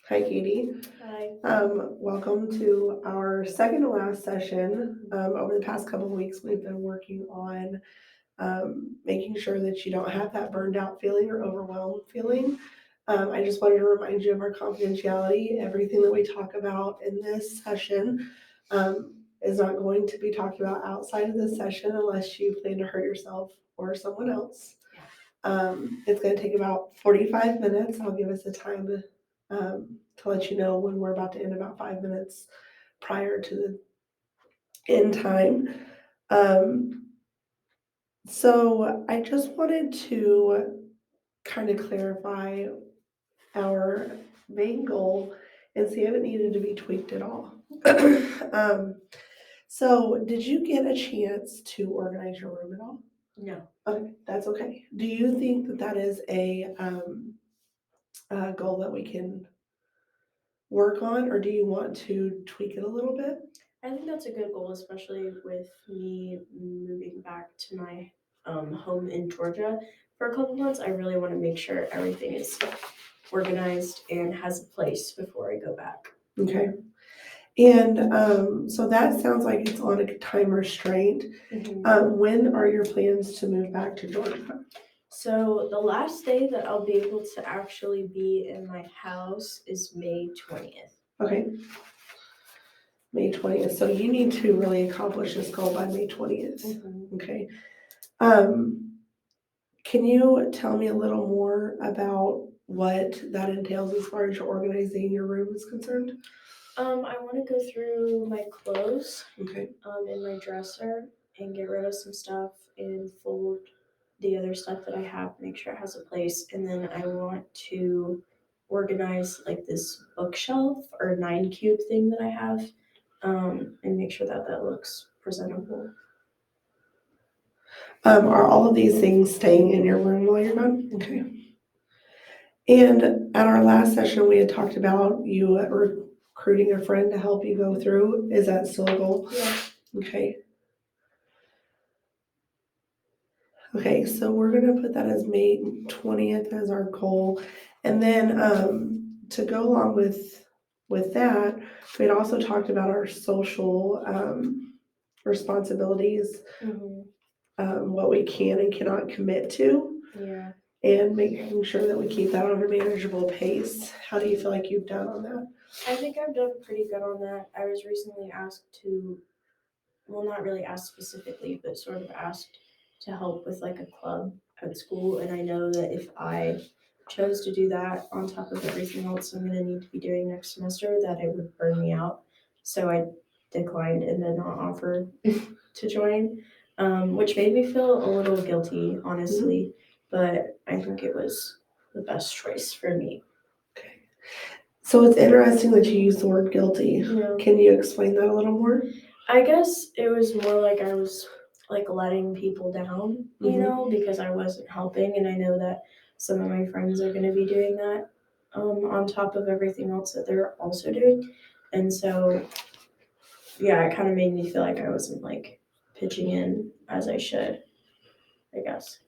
Hi, Katie. Hi. Welcome to our second to last session. Over the past couple of weeks, we've been working on making sure that you don't have that burned out feeling or overwhelmed feeling. I just wanted to remind you of our confidentiality. Everything that we talk about in this session is not going to be talked about outside of this session unless you plan to hurt yourself or someone else. It's going to take about 45 minutes. I'll give us a time to let you know when we're about to end, about 5 minutes prior to the end time. Um, so I just wanted to kind of clarify our main goal and see if it needed to be tweaked at all. um, so did you get a chance to organize your room at all? No. Okay, that's okay. Do you think that that is a goal that we can work on, or do you want to tweak it a little bit? I think that's a good goal, especially with me moving back to my home in Georgia for a couple months. I really want to make sure everything is organized and has a place before I go back. Okay. And so that sounds like it's on a time restraint. When are your plans to move back to Georgia? So the last day that I'll be able to actually be in my house is May 20th. Okay. May 20th. So you need to really accomplish this goal by May 20th. Okay. Can you tell me a little more about what that entails as far as your organizing your room is concerned? I want to go through my clothes Okay. in my dresser and get rid of some stuff and fold the other stuff that I have, make sure it has a place. And then I want to organize like this bookshelf or 9 cube thing that I have, and make sure that that looks presentable. Are all of these things staying in your room while you're gone? Okay. And at our last session, we had talked about you recruiting a friend to help you go through. Is that still a goal? Yeah. Okay. Okay, so we're gonna put that as May 20th as our goal. And then to go along with that, we had also talked about our social responsibilities, what we can and cannot commit to, Yeah. and making sure that we keep that on a manageable pace. How do you feel like you've done on that? I think I've done pretty good on that. I was recently asked to, well, not really asked specifically, but sort of asked to help with like a club at school. And I know that if I chose to do that on top of everything else I'm going to need to be doing next semester, that it would burn me out. So I declined and did not offer to join, which made me feel a little guilty, honestly. But I think it was the best choice for me. Okay. So it's interesting that you use the word guilty. Yeah. Can you explain that a little more? I guess it was more like I was like letting people down, because I wasn't helping, and I know that some of my friends are going to be doing that on top of everything else that they're also doing, and so yeah, it kind of made me feel like I wasn't like pitching in as I should, I guess.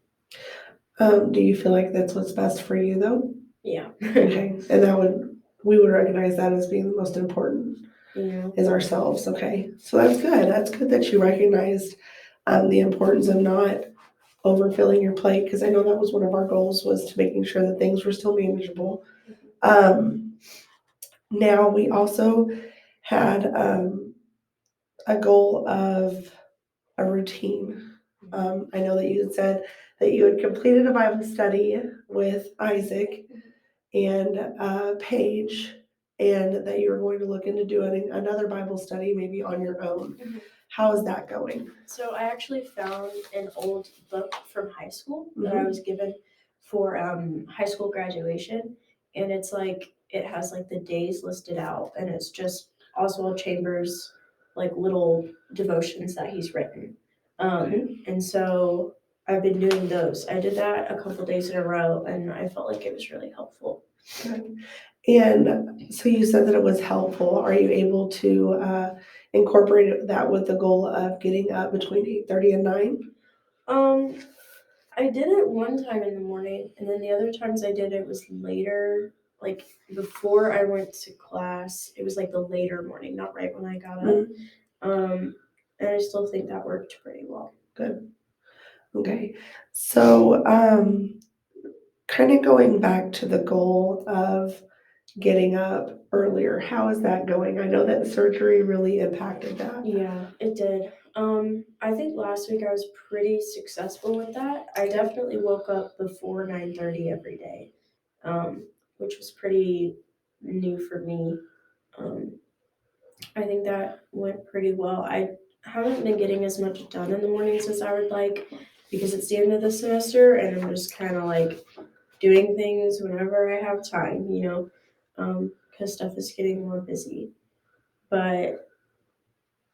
Do you feel like that's what's best for you though? Yeah. Okay, and we would recognize that as being the most important Yeah. is ourselves. Okay, so that's good. That's good that you recognized the importance of not overfilling your plate, because I know that was one of our goals, was to making sure that things were still manageable. Now we also had a goal of a routine. I know that you had said that you had completed a Bible study with Isaac and Paige, and that you were going to look into doing another Bible study maybe on your own. How is that going? So I actually found an old book from high school that I was given for high school graduation, and it's like it has like the days listed out, and it's just Oswald Chambers' like little devotions that he's written. And so I've been doing those. I did that a couple days in a row, and I felt like it was really helpful. Good. And so you said that it was helpful. Are you able to incorporate that with the goal of getting up between 8:30 and 9? I did it one time in the morning, and then the other times I did it was later like before I went to class, it was like the later morning, not right when I got up. Mhm. And I still think that worked pretty well. Good. Okay. So, kind of going back to the goal of getting up earlier, how is that going? I know that surgery really impacted that. Yeah, it did. I think last week I was pretty successful with that. I definitely woke up before 9:30 every day, which was pretty new for me. Um, I think that went pretty well. I haven't been getting as much done in the mornings as I would like because it's the end of the semester and I'm just kind of like doing things whenever I have time, because stuff is getting more busy. But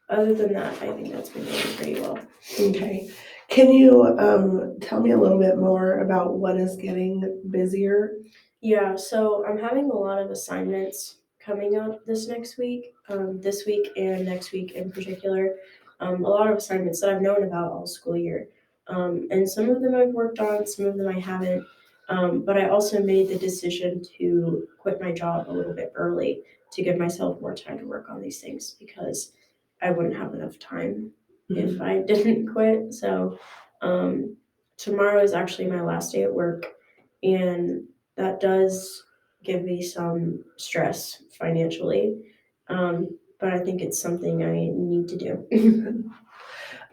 other than that, I think that's been going pretty well. Okay. Can you tell me a little bit more about what is getting busier? Yeah, so I'm having a lot of assignments coming up this week and next week in particular. A lot of assignments that I've known about all school year. And some of them I've worked on, some of them I haven't. But I also made the decision to quit my job a little bit early to give myself more time to work on these things because I wouldn't have enough time if I didn't quit. So tomorrow is actually my last day at work, and that does give me some stress financially. But I think it's something I need to do.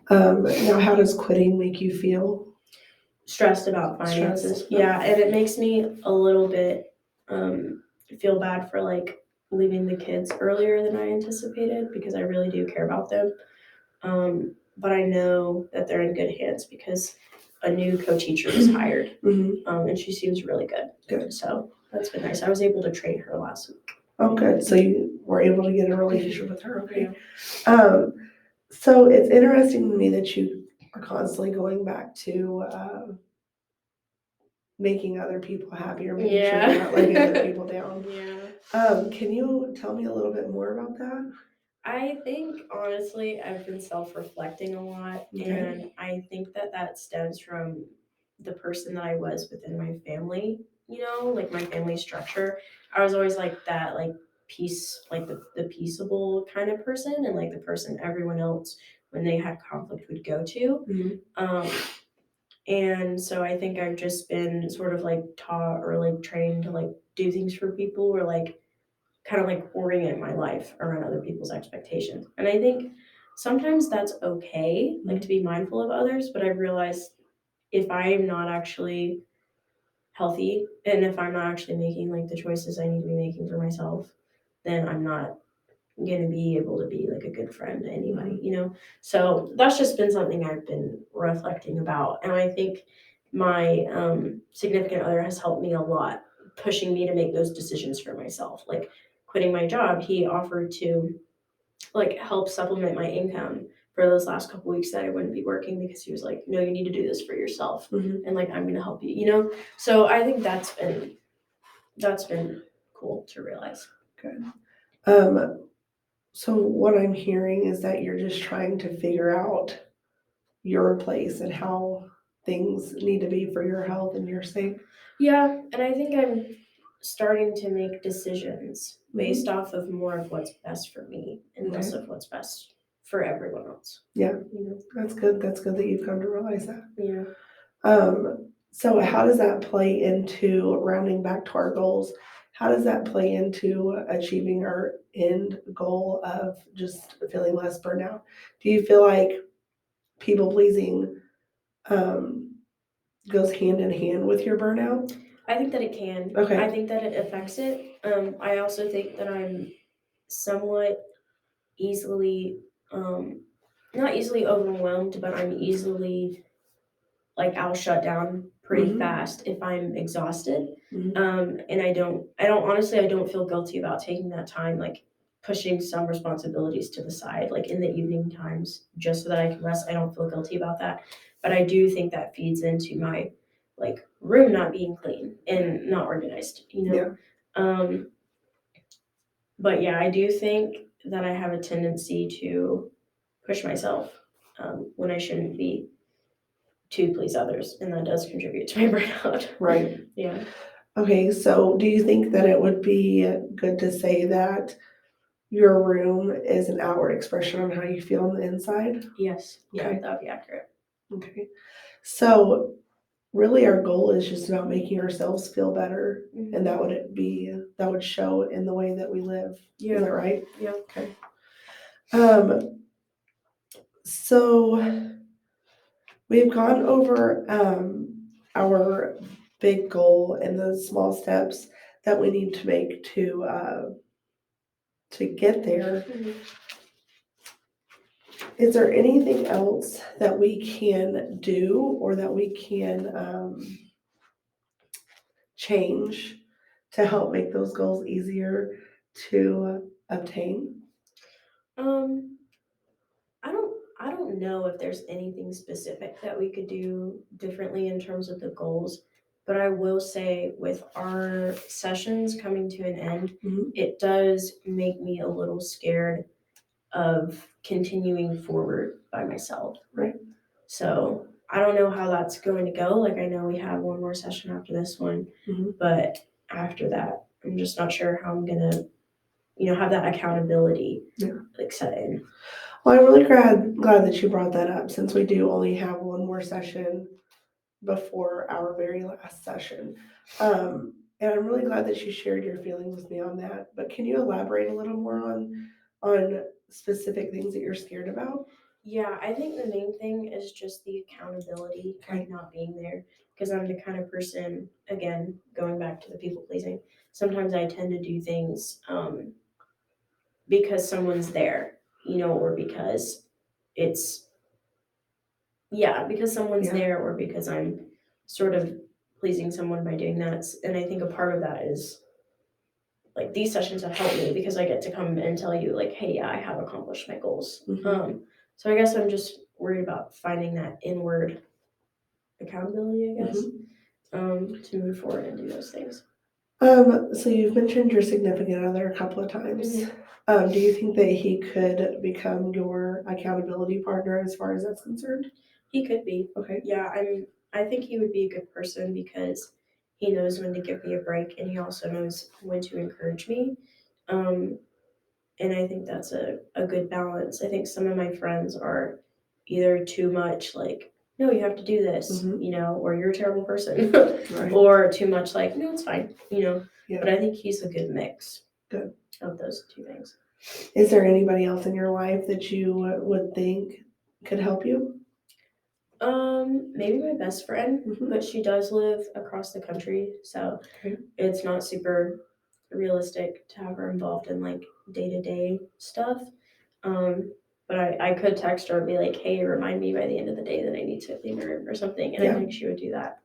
Now, how does quitting make you feel? Stressed about finances. Stressed? Yeah, and it makes me a little bit feel bad for like leaving the kids earlier than I anticipated because I really do care about them. But I know that they're in good hands because a new co-teacher was hired, Mhm. and she seems really good. Good. So that's been nice. I was able to train her last week. Oh, good. So you were able to get a relationship with her. Okay. So it's interesting to me that you are constantly going back to making other people happy or making sure you're not letting other people down. Yeah. Can you tell me a little bit more about that? I think honestly, I've been self-reflecting a lot, Okay. and I think that stems from the person that I was within my family. Like my family structure. I was always like that, like peace, like the peaceable kind of person, and like the person everyone else when they had conflict would go to. Mhm. And so I think I've just been sort of like taught or like trained to like do things for people or like kind of like orient my life around other people's expectations. And I think sometimes that's okay, like to be mindful of others, but I've realized if I am not actually healthy and if I'm not actually making like the choices I need to be making for myself, then I'm not going to be able to be like a good friend to anybody. So that's just been something I've been reflecting about, and I think my significant other has helped me a lot, pushing me to make those decisions for myself, like quitting my job. He offered to like help supplement my income for those last couple weeks that I wouldn't be working because he was like, no, you need to do this for yourself, Mhm. and like I'm going to help you. So I think that's been cool to realize. Good. So what I'm hearing is that you're just trying to figure out your place and how things need to be for your health and your sake. Yeah, and I think I'm starting to make decisions based off of more of what's best for me and less of what's best for everyone else. Yeah. You know? That's good. That's good that you've come to realize that. Yeah. So how does that play into rounding back to our goals? How does that play into achieving our end goal of just feeling less burnout? Do you feel like people pleasing goes hand in hand with your burnout? I think that it can. Okay. I think that it affects it. I also think that I'm somewhat easily, not easily overwhelmed, but I'm easily like I'll shut down pretty Mhm. fast if I'm exhausted. Mhm. And I don't feel guilty about taking that time, like pushing some responsibilities to the side, like in the evening times, just so that I can rest. I don't feel guilty about that. But I do think that feeds into my like room not being clean and not organized. Yeah. But yeah, I do think that I have a tendency to push myself when I shouldn't be to please others, and that does contribute to my burnout. Right. Yeah. Okay, so do you think that it would be good to say that your room is an outward expression on how you feel on the inside? Yes, yeah, Okay. that would be accurate. Okay. So really our goal is just about making ourselves feel better, and that would show in the way that we live. Is Yeah, that right? yeah. Okay. So we've gone over our big goal and the small steps that we need to make to get there. Mhm. Is there anything else that we can do or that we can change to help make those goals easier to obtain? Um, I don't know if there's anything specific that we could do differently in terms of the goals, but I will say with our sessions coming to an end, Mhm. it does make me a little scared of continuing forward by myself. Right. So I don't know how that's going to go. Like I know we have one more session after this one, Mhm. but after that, I'm just not sure how I'm gonna, have that accountability Yeah. like set in. Well, I'm really glad that you brought that up, since we do only have one more session before our very last session. And I'm really glad that you shared your feelings with me on that. But can you elaborate a little more on specific things that you're scared about? Yeah, I think the main thing is just the accountability, Okay. like not being there. Because I'm the kind of person, again, going back to the people pleasing, sometimes I tend to do things because someone's there, or because it's, yeah, because someone's Yeah. there or because I'm sort of pleasing someone by doing that. And I think a part of that is like these sessions have helped me because I get to come and tell you, like, hey, yeah, I have accomplished my goals. Mhm. So I guess I'm just worried about finding that inward accountability, I guess, to move forward and do those things. So you've mentioned your significant other a couple of times. Do you think that he could become your accountability partner as far as that's concerned? He could be. Okay. Yeah, I think he would be a good person because he knows when to give me a break and he also knows when to encourage me. Um, and I think that's a good balance. I think some of my friends are either too much like, no, you have to do this, Mhm. or you're a terrible person, Right. or too much like, no, it's fine. Yeah. But I think he's a good mix Good. of those two things. Is there anybody else in your life that you would think could help you? Maybe my best friend, Mhm. but she does live across the country, so Okay. it's not super realistic to have her involved in like day to day stuff. But I could text her and be like, hey, remind me by the end of the day that I need to clean my room or something, and I Yeah. think she would do that.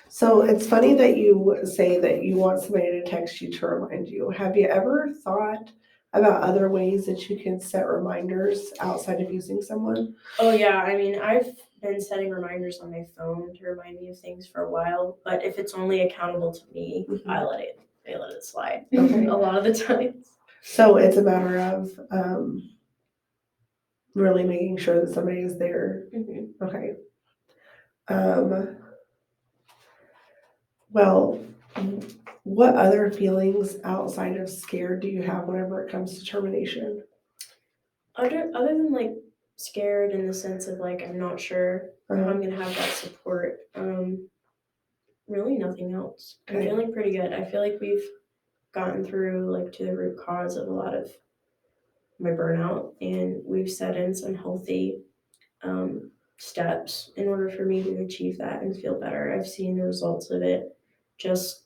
So it's funny that you say that you want somebody to text you to remind you. Have you ever thought about other ways that you can set reminders outside of using someone? Oh yeah, I mean, I've been setting reminders on my phone to remind me of things for a while, but if it's only accountable to me, Mhm. I let it slide Okay. a lot of the times. So it's a matter of really making sure that somebody is there. Mhm. Okay. Um, well, what other feelings outside of scared do you have whenever it comes to termination? Other than like scared in the sense of like I'm not sure how I'm gonna have that support. Really nothing else. I'm Okay. feeling pretty good. I feel like we've gotten through like to the root cause of a lot of my burnout, and we've set in some healthy steps in order for me to achieve that and feel better. I've seen the results of it just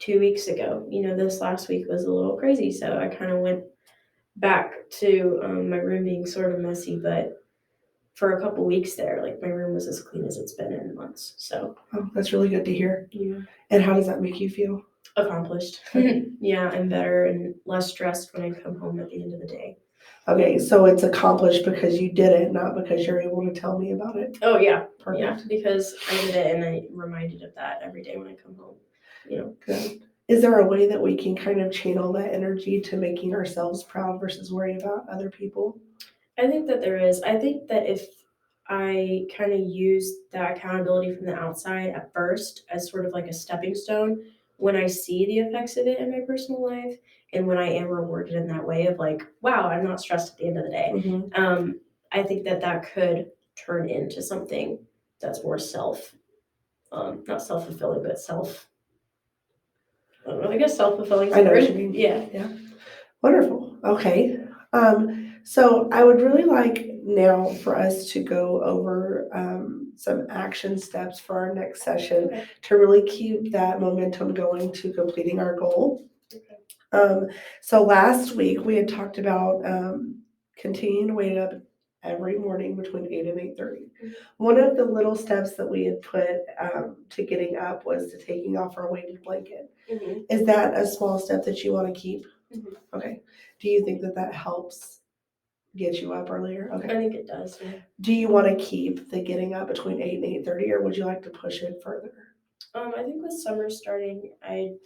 2 weeks ago. This last week was a little crazy, so I kind of went back to my room being sort of messy, but for a couple weeks there, like my room was as clean as it's been in months. So Oh, that's really good to hear. yeah, And how does that make you feel? accomplished. Yeah, I'm better and less stressed when I come home at the end of the day. Okay, so it's accomplished because you did it, not because you're able to tell me about it. Oh yeah, Perfect. yeah, because I did it and I reminded of that every day when I come home. Good. Is there a way that we can kind of channel that energy to making ourselves proud versus worry about other people? I think that there is. I think that if I kind of use that accountability from the outside at first as sort of like a stepping stone, when I see the effects of it in my personal life and when I am rewarded in that way of like, wow, I'm not stressed at the end of the day. Mhm. I think that could turn into something that's more not self-fulfilling, but I don't know, I guess self-fulfilling. I know what you mean. Yeah. Wonderful. Okay. So I would really like now for us to go over some action steps for our next session Okay. to really keep that momentum going to completing our goal. Okay. So last week we had talked about continuing to wake up every morning between 8 and 8:30. Mhm. One of the little steps that we had put to getting up was to taking off our weighted blanket. Mhm. Is that a small step that you want to keep? Mhm. Okay. Do you think that that helps get you up earlier? I Okay. think it does. Yeah. Do you want to keep the getting up between 8 and 8:30, or would you like to push it further? I think with summer starting, I'd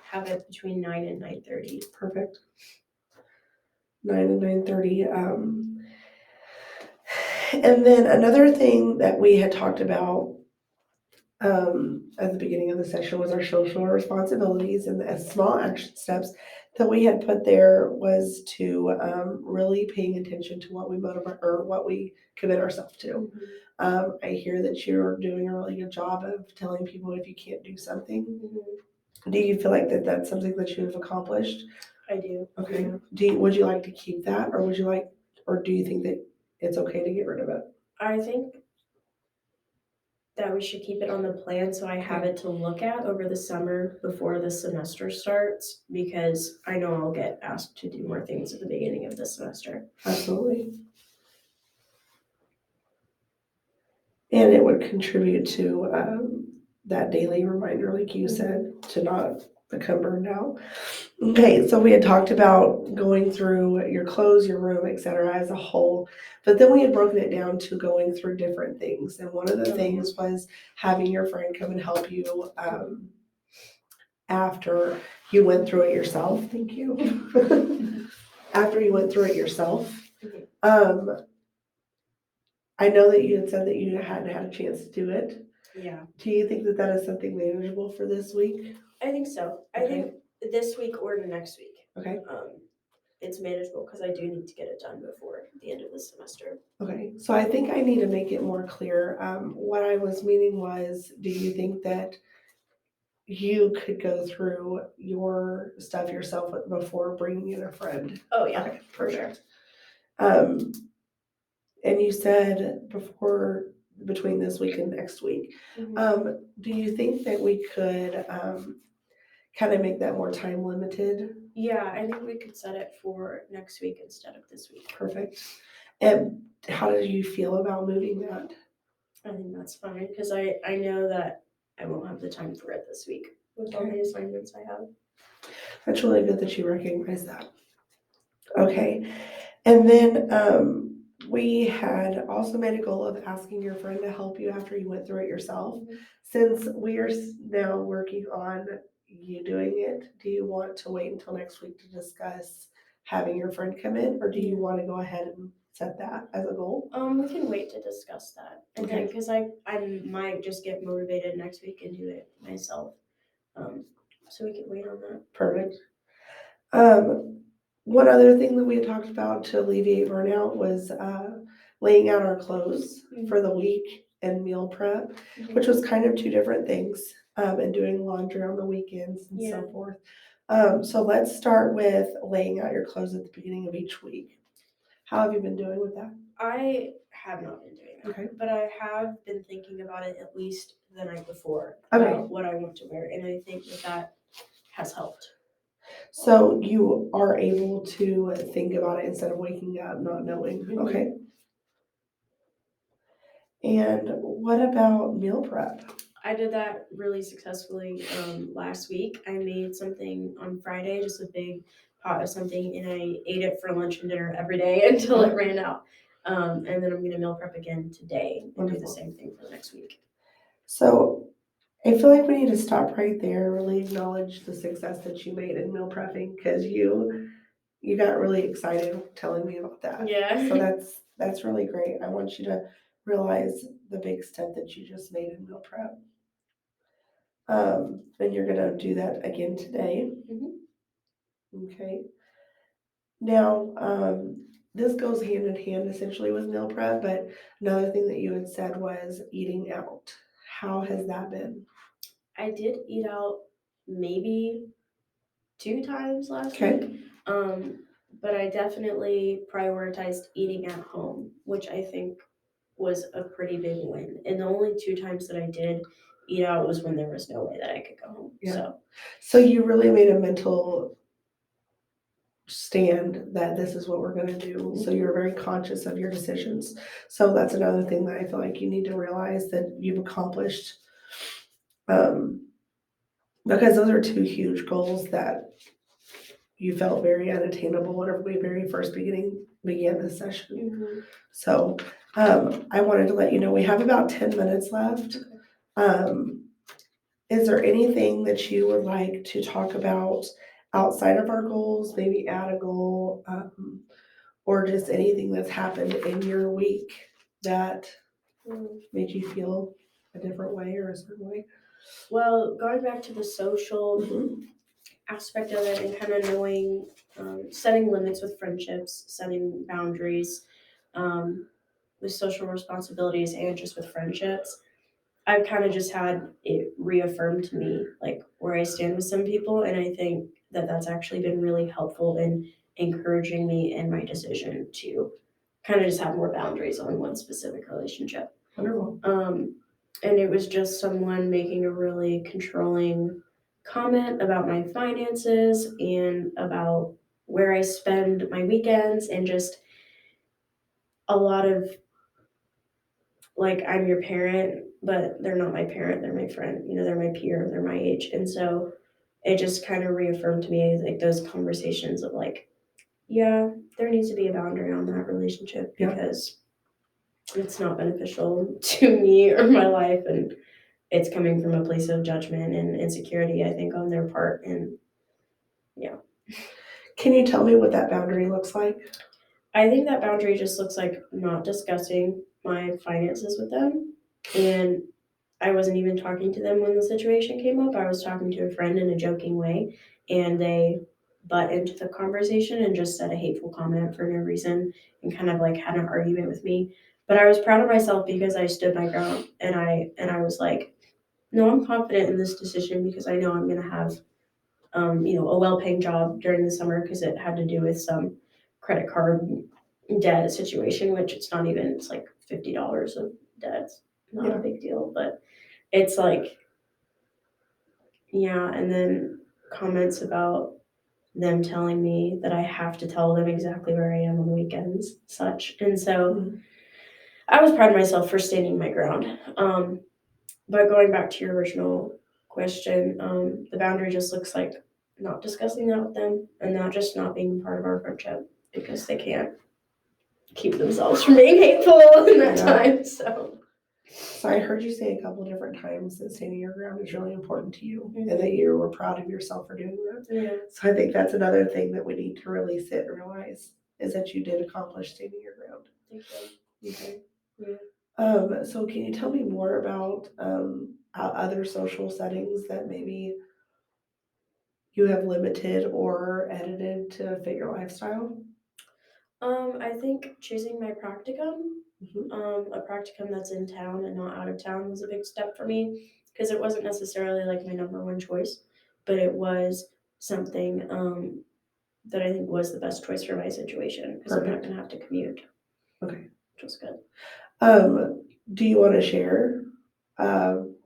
have it between 9 and 9:30. Perfect. 9 and 9:30. And then another thing that we had talked about at the beginning of the session was our social responsibilities, and the small action steps that we had put there was to really paying attention to what we motivate or what we commit ourselves to. I hear that you're doing a really good job of telling people if you can't do something. Mhm. Do you feel like that that's something that you've accomplished? I do. Okay. Yeah. Would you like to keep that, or do you think that it's okay to get rid of it? I think that we should keep it on the plan so I have it to look at over the summer before the semester starts, because I know I'll get asked to do more things at the beginning of the semester. Absolutely. And it would contribute to that daily reminder, like you said, to not become burned out. Okay, so we had talked about going through your clothes, your room, etc., as a whole, but then we had broken it down to going through different things. And one of the things was having your friend come and help you after you went through it yourself. Thank you. After you went through it yourself. I know that you had said that you hadn't had a chance to do it. Yeah, Do you think that that is something manageable for this week? I think so. I Okay. think this week or the next week. Okay. It's manageable because I do need to get it done before the end of the semester. Okay, so I think I need to make it more clear. What I was meaning was, do you think that you could go through your stuff yourself before bringing in a friend? Oh yeah, Okay, for sure. perfect. And you said before, between this week and next week, Mhm. do you think that we could kind of make that more time limited? Yeah, I think we could set it for next week instead of this week. Perfect. And how did you feel about moving that? I think that's fine because I know that I won't have the time for it this week with all the assignments I have. That's really good that you recognize that. Okay, and then we had also made a goal of asking your friend to help you after you went through it yourself. Since we are now working on you doing it, do you want to wait until next week to discuss having your friend come in, or do you want to go ahead and set that as a goal? We can wait to discuss that. And then, because I might just get motivated next week and do it myself. So we can wait on that. Perfect. One other thing that we had talked about to alleviate burnout was laying out our clothes for the week and meal prep, which was kind of two different things, and doing laundry on the weekends and so forth. So let's start with laying out your clothes at the beginning of each week. How have you been doing with that? I have not been doing that, Okay. but I have been thinking about it at least the night before Okay. about what I want to wear, and I think that has helped. So you are able to think about it instead of waking up not knowing. Okay. And what about meal prep? I did that really successfully last week. I made something on Friday, just a big pot of something, and I ate it for lunch and dinner every day until it ran out. And then I'm gonna meal prep again today and do the same thing for the next week. So I feel like we need to stop right there, really acknowledge the success that you made in meal prepping, because you got really excited telling me about that. Yeah. So that's really great. I want you to realize the big step that you just made in meal prep. And you're gonna do that again today. Mhm. Okay. Now, this goes hand in hand essentially with meal prep, but another thing that you had said was eating out. How has that been? I did eat out maybe 2 times last Okay. week. But I definitely prioritized eating at home, which I think was a pretty big win. And the only 2 times that I did eat out was when there was no way that I could go home. Yeah. So So you really made a mental stand that this is what we're gonna do. So you're very conscious of your decisions. So that's another thing that I feel like you need to realize that you've accomplished. Because those are two huge goals that you felt very unattainable whenever we very first began this session. So, I wanted to let you know, we have about 10 minutes left. Is there anything that you would like to talk about outside of our goals, maybe add a goal, or just anything that's happened in your week that made you feel a different way or a certain way? well, going back to the social Mhm. aspect of it and kind of knowing, setting limits with friendships, setting boundaries, with social responsibilities and just with friendships. I've kind of just had it reaffirmed to me, like where I stand with some people, and I think that that's actually been really helpful in encouraging me in my decision to kind of just have more boundaries on one specific relationship. Wonderful. And it was just someone making a really controlling comment about my finances and about where I spend my weekends, and just a lot of like, I'm your parent, but they're not my parent, they're my friend, they're my peer, they're my age. And so it just kind of reaffirmed to me like those conversations of like, yeah, there needs to be a boundary on that relationship Yeah. because it's not beneficial to me or my life, and it's coming from a place of judgment and insecurity, I think, on their part. And yeah. Can you tell me what that boundary looks like? I think that boundary just looks like not discussing my finances with them. And I wasn't even talking to them when the situation came up. I was talking to a friend in a joking way, and they butt into the conversation and just said a hateful comment for no reason and kind of like had an argument with me. But I was proud of myself because I stood my ground, and I was like, no, I'm confident in this decision because I know I'm gonna have a well-paying job during the summer because it had to do with some credit card debt situation, which it's like $50 of debt. It's not Yeah. a big deal, but it's like, yeah. And then comments about them telling me that I have to tell them exactly where I am on the weekends, such. And so I was proud of myself for standing my ground. But going back to your original question, the boundary just looks like not discussing that with them and not just not being part of our friendship because they can't keep themselves from being hateful in that Yeah. time. So I heard you say a couple different times that standing your ground is really important to you and that you were proud of yourself for doing that. yeah. So I think that's another thing that we need to really sit and realize is that you did accomplish standing your ground. Thank you. Okay. Yeah. So can you tell me more about other social settings that maybe you have limited or edited to fit your lifestyle? I think choosing my practicum, Mhm. a practicum that's in town and not out of town, was a big step for me because it wasn't necessarily like my number one choice, but it was something that I think was the best choice for my situation because I'm not Perfect. going to have to commute. Okay. Which was good. Do you want to share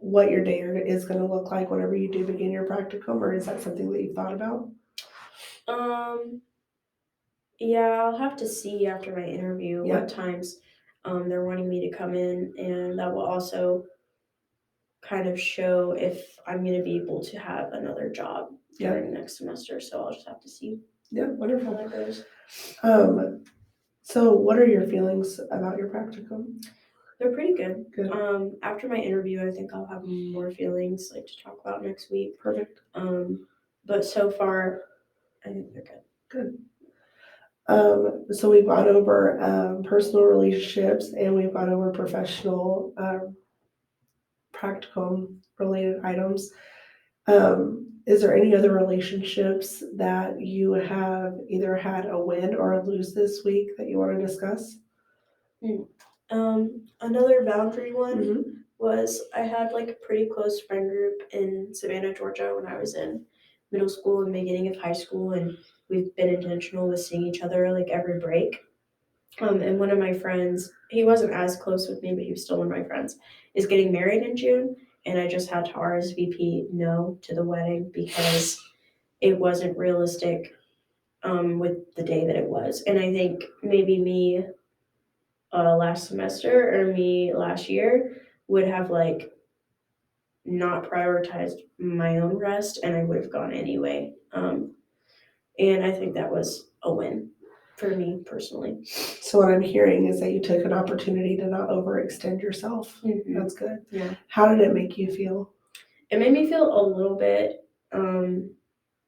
what your day is going to look like whenever you do begin your practicum, or is that something that you thought about? Yeah, I'll have to see after my interview Yeah. what times they're wanting me to come in, and that will also kind of show if I'm going to be able to have another job Yeah. during next semester. So I'll just have to see Yeah, how wonderful. that goes. So what are your feelings about your practicum? They're pretty good. Good. After my interview, I think I'll have more feelings like to talk about next week. Perfect. But so far, I think they're good. Good. So we've gone over personal relationships and we've gone over professional practical related items. Is there any other relationships that you have either had a win or a lose this week that you want to discuss? Another boundary one Mhm. was I had like a pretty close friend group in Savannah, Georgia when I was in middle school and beginning of high school, and we've been intentional with seeing each other like every break. And one of my friends, he wasn't as close with me, but he was still one of my friends, is getting married in June, and I just had to RSVP no to the wedding because it wasn't realistic with the day that it was. And I think maybe me last semester or me last year would have like not prioritized my own rest, and I would have gone anyway. And I think that was a win for me personally. So what I'm hearing is that you took an opportunity to not overextend yourself. That's good. Yeah. How did it make you feel? It made me feel a little bit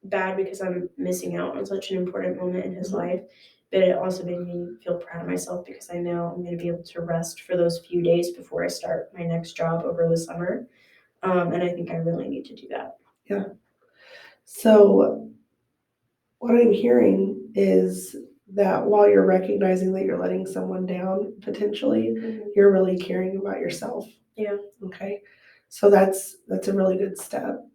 bad because I'm missing out on such an important moment in his life. But it also made me feel proud of myself because I know I'm going to be able to rest for those few days before I start my next job over the summer. And I think I really need to do that. Yeah. So what I'm hearing is that while you're recognizing that you're letting someone down potentially, you're really caring about yourself. Yeah. Okay. So that's a really good step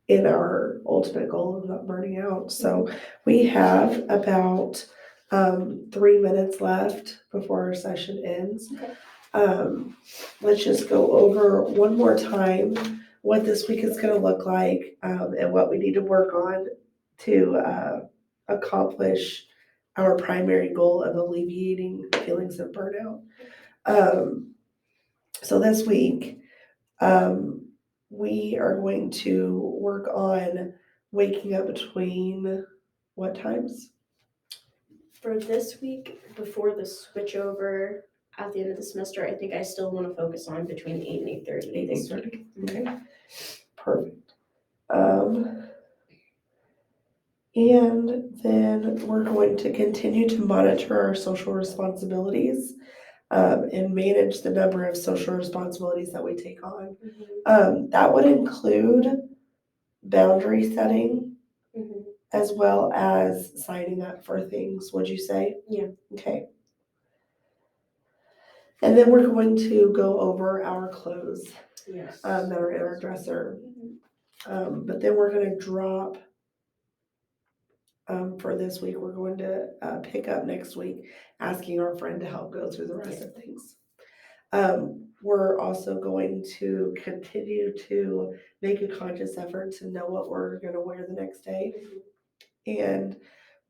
in our ultimate goal of not burning out. So we have about 3 minutes left before our session ends. Okay. Let's just go over one more time what this week is going to look like and what we need to work on to accomplish our primary goal of alleviating feelings of burnout. So this week, we are going to work on waking up between what times? For this week, before the switch over at the end of the semester, I think I still want to focus on between 8 and 8:30 this week. Okay, perfect. And then we're going to continue to monitor our social responsibilities and manage the number of social responsibilities that we take on. That would include boundary setting as well as signing up for things, would you say? Yeah. Okay. And then we're going to go over our clothes Yes. that are in our dresser. But then we're going to drop for this week. We're going to pick up next week, asking our friend to help go through the rest of things. We're also going to continue to make a conscious effort to know what we're going to wear the next day. And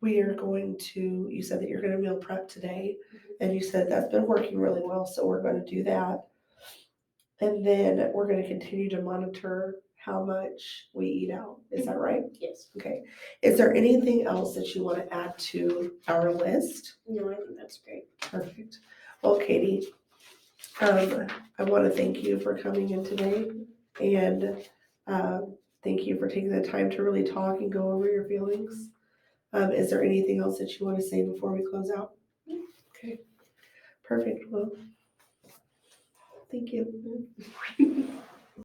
we are going to, you said that you're going to meal prep today, and you said that's been working really well, so we're going to do that. And then we're going to continue to monitor how much we eat out. Is that right? Yes. Okay. Is there anything else that you want to add to our list? No, I think that's great. Perfect. Well, Katie, I want to thank you for coming in today, and thank you for taking the time to really talk and go over your feelings. Is there anything else that you want to say before we close out? Okay, perfect. Well, thank you.